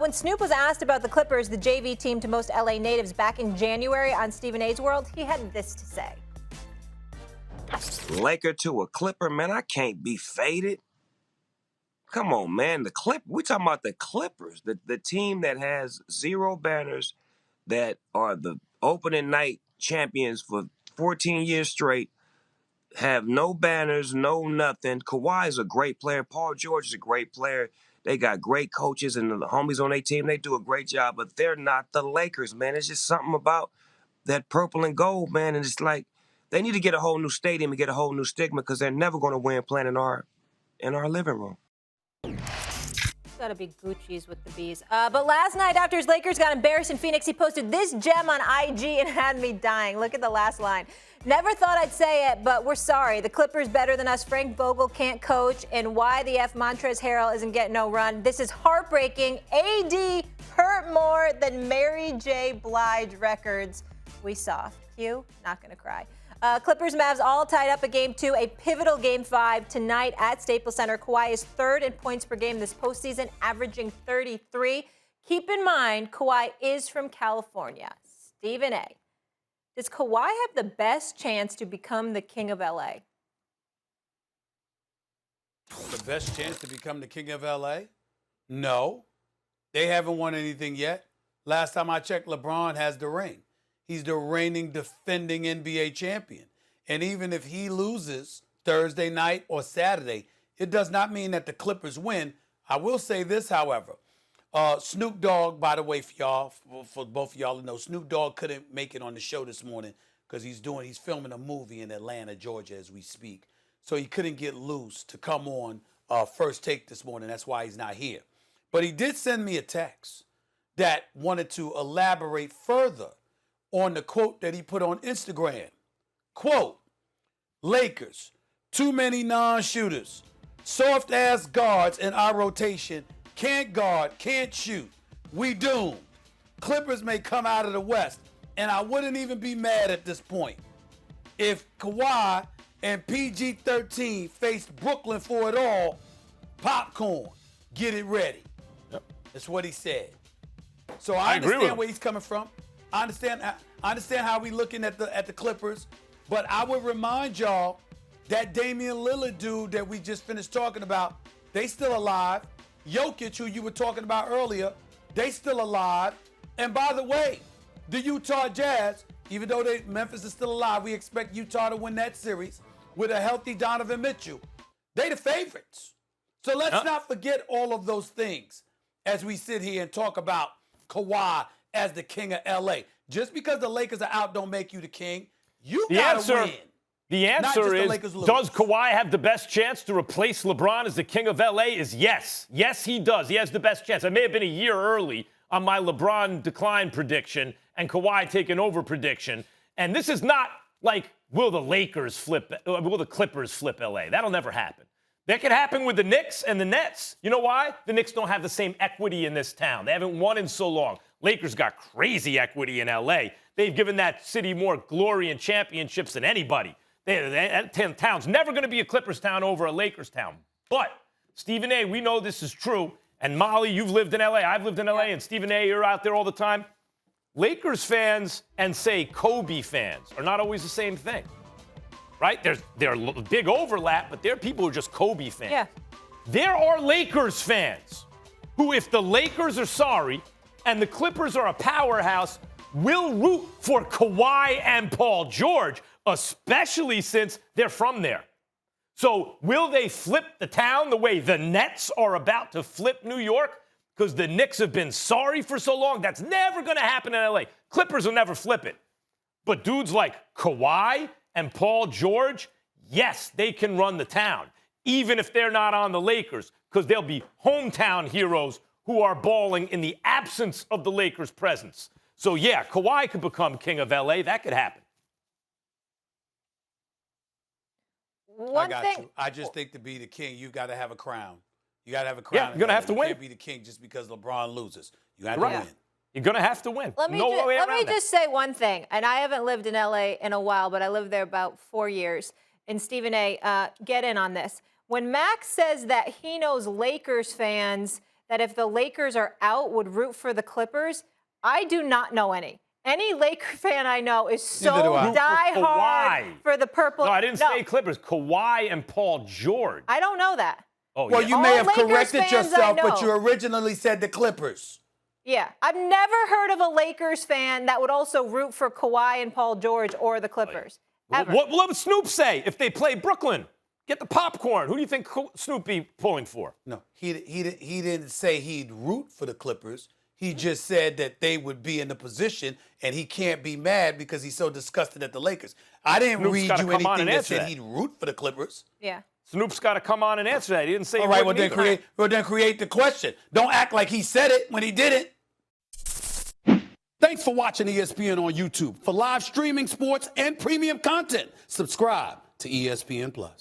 When Snoop was asked about the Clippers, the JV team to most LA natives back in January on Stephen A's World, he had this to say. Laker to a Clipper, man, I can't be faded. Come on, man. We talking about the Clippers, the team that has 0 banners, that are the opening night champions for 14 years straight, have no banners, no nothing. Kawhi is a great player. Paul George is a great player. They got great coaches and the homies on their team. They do a great job, but they're not the Lakers, man. It's just something about that purple and gold, man. And it's like they need to get a whole new stadium and get a whole new stigma because they're never going to win playing in our living room. Gotta be Gucci's with the bees. But last night, after his Lakers got embarrassed in Phoenix, he posted this gem on IG and had me dying. Look at the last line. Never thought I'd say it, but we're sorry. The Clippers better than us. Frank Vogel can't coach, and why the F Montrezl Harrell isn't getting no run. This is heartbreaking. AD hurt more than Mary J. Blige records. We soft. Q, not gonna cry. Clippers Mavs all tied up at Game 2, a pivotal Game 5 tonight at Staples Center. Kawhi is third in points per game this postseason, averaging 33. Keep in mind, Kawhi is from California. Stephen A. Does Kawhi have the best chance to become the king of LA? The best chance to become the king of LA? No. They haven't won anything yet. Last time I checked, LeBron has the ring. He's the reigning, defending NBA champion. And even if he loses Thursday night or Saturday, it does not mean that the Clippers win. I will say this, however. Snoop Dogg, by the way, for y'all, for both of y'all to know, Snoop Dogg couldn't make it on the show this morning because he's filming a movie in Atlanta, Georgia, as we speak. So he couldn't get loose to come on First Take this morning. That's why he's not here. But he did send me a text that wanted to elaborate further on the quote that he put on Instagram. Quote, Lakers, too many non-shooters, soft-ass guards in our rotation, can't guard, can't shoot. We doomed. Clippers may come out of the West, and I wouldn't even be mad at this point. If Kawhi and PG-13 faced Brooklyn for it all, popcorn, get it ready. Yep. That's what he said. So I understand where he's coming from. I understand how we looking at the Clippers, but I would remind y'all that Damian Lillard dude that we just finished talking about, they still alive. Jokic, who you were talking about earlier, they still alive. And by the way, the Utah Jazz, even though Memphis is still alive, we expect Utah to win that series with a healthy Donovan Mitchell. They the favorites. So let's not forget all of those things as we sit here and talk about Kawhi as the king of LA. Just because the Lakers are out don't make you the king. You gotta win. The answer is, does Kawhi have the best chance to replace LeBron as the king of LA? Is yes. Yes, he does. He has the best chance. I may have been a year early on my LeBron decline prediction and Kawhi taking over prediction. And this is not like, will the Clippers flip LA? That'll never happen. That could happen with the Knicks and the Nets. You know why? The Knicks don't have the same equity in this town. They haven't won in so long. Lakers got crazy equity in L.A. They've given that city more glory and championships than anybody. That town's never going to be a Clippers town over a Lakers town. But, Stephen A., we know this is true. And Molly, you've lived in L.A., I've lived in L.A., and Stephen A., you're out there all the time. Lakers fans and, say, Kobe fans are not always the same thing. Right? There's a big overlap, but there are people who are just Kobe fans. Yeah. There are Lakers fans who, if the Lakers are sorry and the Clippers are a powerhouse, will root for Kawhi and Paul George, especially since they're from there. So will they flip the town the way the Nets are about to flip New York? Because the Knicks have been sorry for so long. That's never going to happen in LA. Clippers will never flip it. But dudes like Kawhi and Paul George, yes, they can run the town, even if they're not on the Lakers, because they'll be hometown heroes who are balling in the absence of the Lakers' presence. So, yeah, Kawhi could become king of L.A. That could happen. I got you. I just think to be the king, you've got to have a crown. You got to have a crown. Yeah, you're going to have to win. You can't be the king just because LeBron loses. You got to win. You're going to have to win. Let me just say one thing, and I haven't lived in L.A. in a while, but I lived there about 4 years. And Stephen A., get in on this. When Max says that he knows Lakers fans that if the Lakers are out would root for the Clippers? I do not know any. Any Laker fan I know is so Neither do I. diehard for the purple. No, I didn't say Clippers. Kawhi and Paul George. I don't know that. Oh, Well, yeah. you may All have Lakers corrected fans yourself, I but know. you originally said the Clippers. Yeah, I've never heard of a Lakers fan that would also root for Kawhi and Paul George or the Clippers. Ever. What would Snoop say if they play Brooklyn? Get the popcorn. Who do you think Snoop be pulling for? No, he didn't say he'd root for the Clippers. He just said that they would be in the position, and he can't be mad because he's so disgusted at the Lakers. I didn't Snoop's read gotta you come on anything and that answer said that. he'd root for the Clippers. Yeah. Snoop's got to come on and answer that. He didn't say All he right, wouldn't either. then create the question. Don't act like he said it when he didn't. Thanks for watching ESPN on YouTube. For live streaming sports and premium content, subscribe to ESPN Plus.